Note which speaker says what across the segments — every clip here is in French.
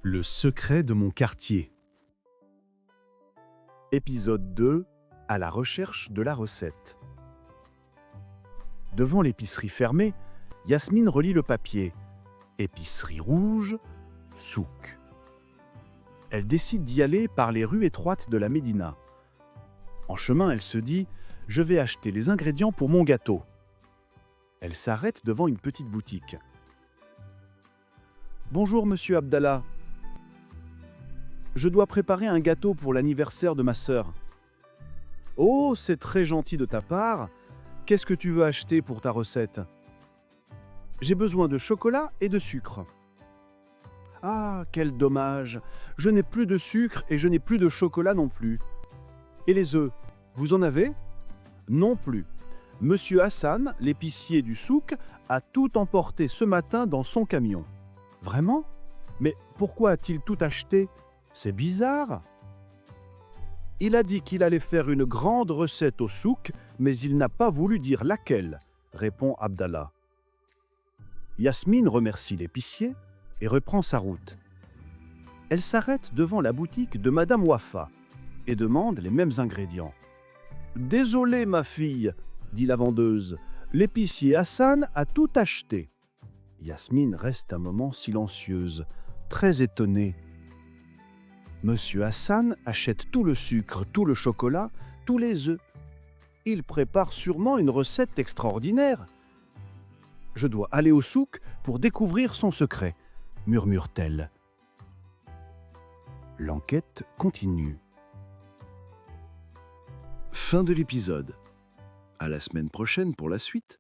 Speaker 1: Le secret de mon quartier.
Speaker 2: Épisode 2. À la recherche de la recette. Devant l'épicerie fermée, Yasmine relit le papier. Épicerie rouge, souk. Elle décide d'y aller par les rues étroites de la Médina. En chemin, elle se dit « Je vais acheter les ingrédients pour mon gâteau ». Elle s'arrête devant une petite boutique. « Bonjour, monsieur Abdallah. Je dois préparer un gâteau pour l'anniversaire de ma sœur. » « Oh, c'est très gentil de ta part. Qu'est-ce que tu veux acheter pour ta recette ? » ?»« J'ai besoin de chocolat et de sucre. » »« Ah, quel dommage. Je n'ai plus de sucre et je n'ai plus de chocolat non plus. » »« Et les œufs, vous en avez ? » ?»« Non plus. Monsieur Hassan, l'épicier du souk, a tout emporté ce matin dans son camion. » »« Vraiment ? Mais pourquoi a-t-il tout acheté ? C'est bizarre. » »« Il a dit qu'il allait faire une grande recette au souk, mais il n'a pas voulu dire laquelle, » répond Abdallah. Yasmine remercie l'épicier et reprend sa route. Elle s'arrête devant la boutique de Madame Wafa et demande les mêmes ingrédients. « Désolée, ma fille, » dit la vendeuse, « l'épicier Hassan a tout acheté. » Yasmine reste un moment silencieuse, très étonnée. Monsieur Hassan achète tout le sucre, tout le chocolat, tous les œufs. Il prépare sûrement une recette extraordinaire. « Je dois aller au souk pour découvrir son secret, » murmure-t-elle. L'enquête continue.
Speaker 3: Fin de l'épisode. À la semaine prochaine pour la suite.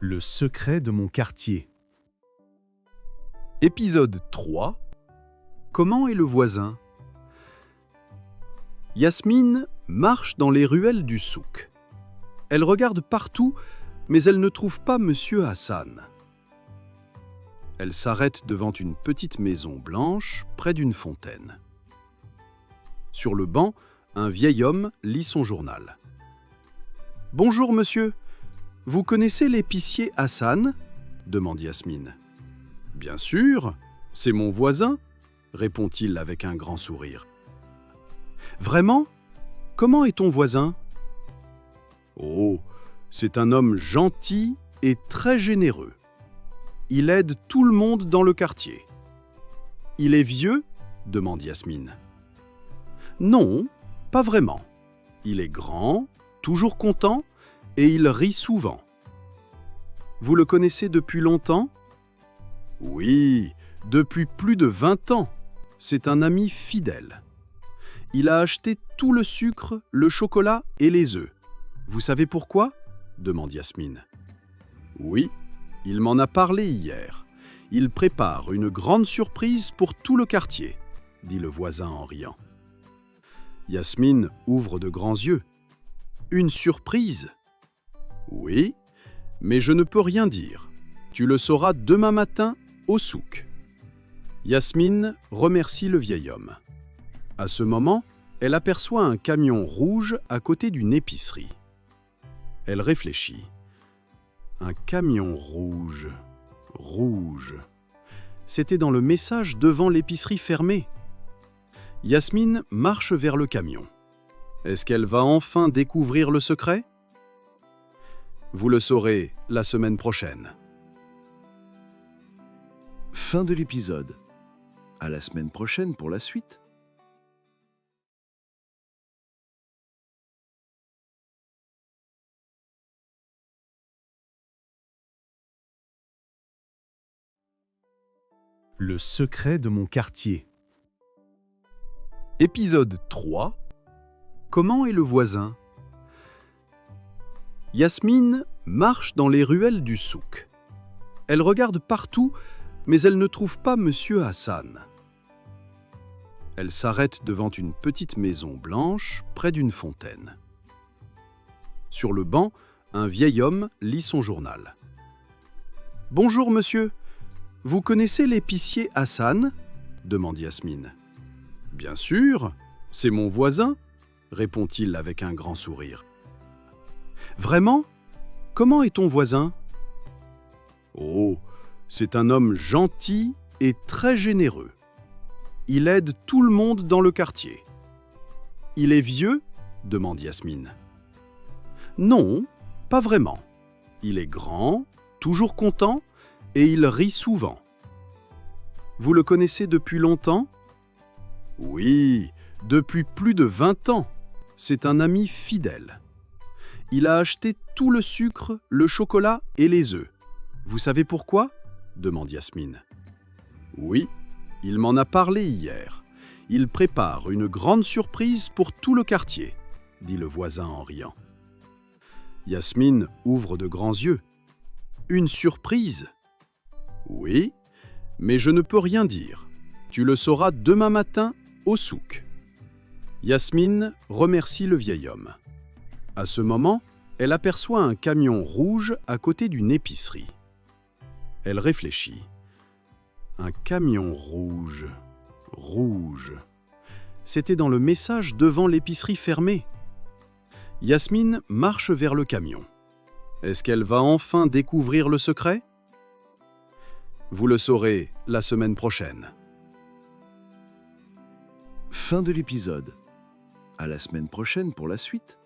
Speaker 1: Le secret de mon quartier.
Speaker 4: Épisode 3. Comment est le voisin ? Yasmine marche dans les ruelles du souk. Elle regarde partout, mais elle ne trouve pas Monsieur Hassan. Elle s'arrête devant une petite maison blanche près d'une fontaine. Sur le banc, un vieil homme lit son journal. « Bonjour, monsieur. Vous connaissez l'épicier Hassan ? » demande Yasmine. « Bien sûr, c'est mon voisin, » répond-il avec un grand sourire. « Vraiment ? Comment est ton voisin ? » ?»« Oh, c'est un homme gentil et très généreux. Il aide tout le monde dans le quartier. »« Il est vieux ? » demande Yasmine. « Non, pas vraiment. Il est grand, toujours content, et il rit souvent. »« Vous le connaissez depuis longtemps ? » ?»« Oui, depuis plus de 20 ans. C'est un ami fidèle. Il a acheté tout le sucre, le chocolat et les œufs. Vous savez pourquoi ? demande Yasmine. Oui, il m'en a parlé hier. Il prépare une grande surprise pour tout le quartier, dit le voisin en riant. Yasmine ouvre de grands yeux. Une surprise ? Oui, mais je ne peux rien dire. Tu le sauras demain matin au souk. Yasmine remercie le vieil homme. À ce moment, elle aperçoit un camion rouge à côté d'une épicerie. Elle réfléchit. Un camion rouge. C'était dans le message devant l'épicerie fermée. Yasmine marche vers le camion. Est-ce qu'elle va enfin découvrir le secret ? Vous le saurez la semaine prochaine.
Speaker 3: Fin de l'épisode. À la semaine prochaine pour la suite.
Speaker 1: Le secret de mon quartier.
Speaker 4: Épisode 3. Comment est le voisin ? Yasmine marche dans les ruelles du souk. Elle regarde partout, mais elle ne trouve pas Monsieur Hassan. Elle s'arrête devant une petite maison blanche près d'une fontaine. Sur le banc, un vieil homme lit son journal. « Bonjour, monsieur. Vous connaissez l'épicier Hassan ? demande Yasmine. « Bien sûr, C'est mon voisin, répond-il avec un grand sourire. Vraiment? Comment est ton voisin? Oh, c'est un homme gentil et très généreux. Il aide tout le monde dans le quartier. Il est vieux? Demande Yasmine. Non, pas vraiment. Il est grand, toujours content, et il rit souvent. Vous le connaissez depuis longtemps? Oui, depuis plus de 20 ans. C'est un ami fidèle. Il a acheté tout le sucre, le chocolat et les œufs. Vous savez pourquoi? Demande Yasmine. Oui, il m'en a parlé hier. Il prépare une grande surprise pour tout le quartier, dit le voisin en riant. Yasmine ouvre de grands yeux. Une surprise? Oui, mais je ne peux rien dire. Tu le sauras demain matin au souk. Yasmine remercie le vieil homme. À ce moment, elle aperçoit un camion rouge à côté d'une épicerie. Elle réfléchit. Un camion rouge. Rouge. C'était dans le message devant l'épicerie fermée. Yasmine marche vers le camion. Est-ce qu'elle va enfin découvrir le secret? Vous le saurez la semaine prochaine.
Speaker 3: Fin de l'épisode. À la semaine prochaine pour la suite.